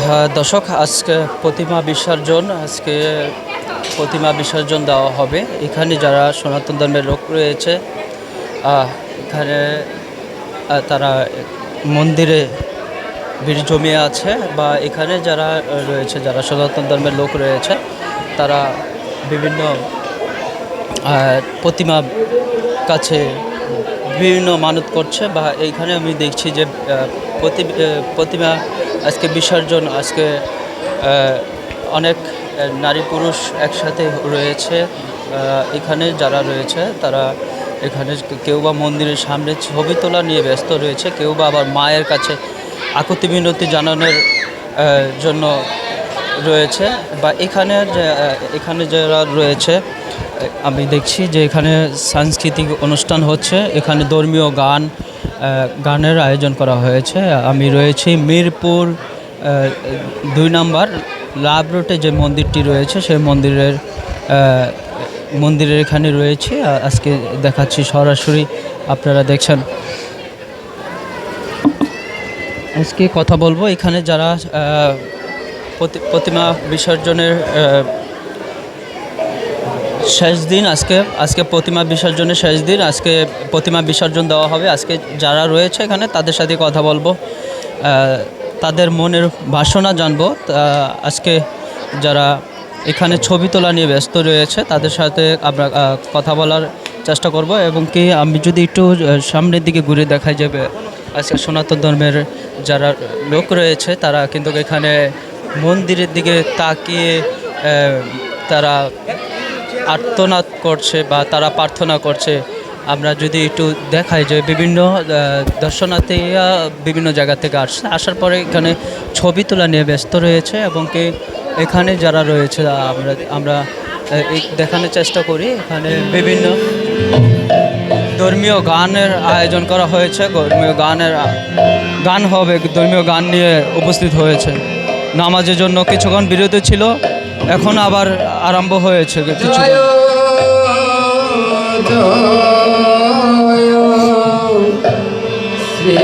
হ্যাঁ, দর্শক প্রতিমা বিসর্জন দেওয়া হবে। এখানে যারা সনাতন ধর্মের লোক রয়েছে এখানে তারা মন্দিরে ভিড় জমিয়ে আছে, বা এখানে যারা রয়েছে, যারা সনাতন ধর্মের লোক রয়েছে, তারা বিভিন্ন প্রতিমা কাছে বিভিন্ন মানত করছে। বা এইখানে আমি দেখছি যে প্রতিমা আজকে বিসর্জন, আজকে অনেক নারী পুরুষ একসাথে রয়েছে। এখানে যারা রয়েছে তারা এখানে কেউ বা মন্দিরের সামনে ছবি তোলা নিয়ে ব্যস্ত রয়েছে, কেউ বা আবার মায়ের কাছে আকুতি মিনতি জানানোর জন্য রয়েছে। বা এখানে যারা রয়েছে, আমি দেখছি যে এখানে সাংস্কৃতিক অনুষ্ঠান হচ্ছে, এখানে ধর্মীয় গানের আয়োজন করা হয়েছে। আমি রয়েছি মিরপুর 2 নম্বর লাভ রোডে যে মন্দিরটি রয়েছে, সেই মন্দিরের এখানে রয়েছে। আজকে দেখাচ্ছি সরাসরি, আপনারা দেখছেন। আজকে কথা বলবো এখানে যারা প্রতিমা বিসর্জনের শেষ দিন, আজকে প্রতিমা বিসর্জনের শেষ দিন, আজকে প্রতিমা বিসর্জন দেওয়া হবে। আজকে যারা রয়েছে এখানে তাদের সাথে কথা বলবো, তাদের মনের বাসনা জানবো। আজকে যারা এখানে ছবি তোলা নিয়ে ব্যস্ত রয়েছে তাদের সাথে আমরা কথা বলার চেষ্টা করব। এবং কি আমি যদি একটু সামনের দিকে ঘুরে দেখাই যাবে, আজকে সনাতন ধর্মের যারা লোক রয়েছে তারা কিন্তু এখানে মন্দিরের দিকে তাকিয়ে তারা আর্তনাদ করছে বা তারা প্রার্থনা করছে। আমরা যদি একটু দেখাই যে বিভিন্ন দর্শনার্থীরা বিভিন্ন জায়গা থেকে আসার পরে এখানে ছবি তোলা নিয়ে ব্যস্ত রয়েছে। এবং কি এখানে যারা রয়েছে আমরা দেখানোর চেষ্টা করি, এখানে বিভিন্ন ধর্মীয় গানের আয়োজন করা হয়েছে। গান হবে, ধর্মীয় গান নিয়ে উপস্থিত হয়েছে। নামাজের জন্য কিছুক্ষণ বিরতি ছিল, এখন আবার আরম্ভ হয়েছে কিছু। শ্রী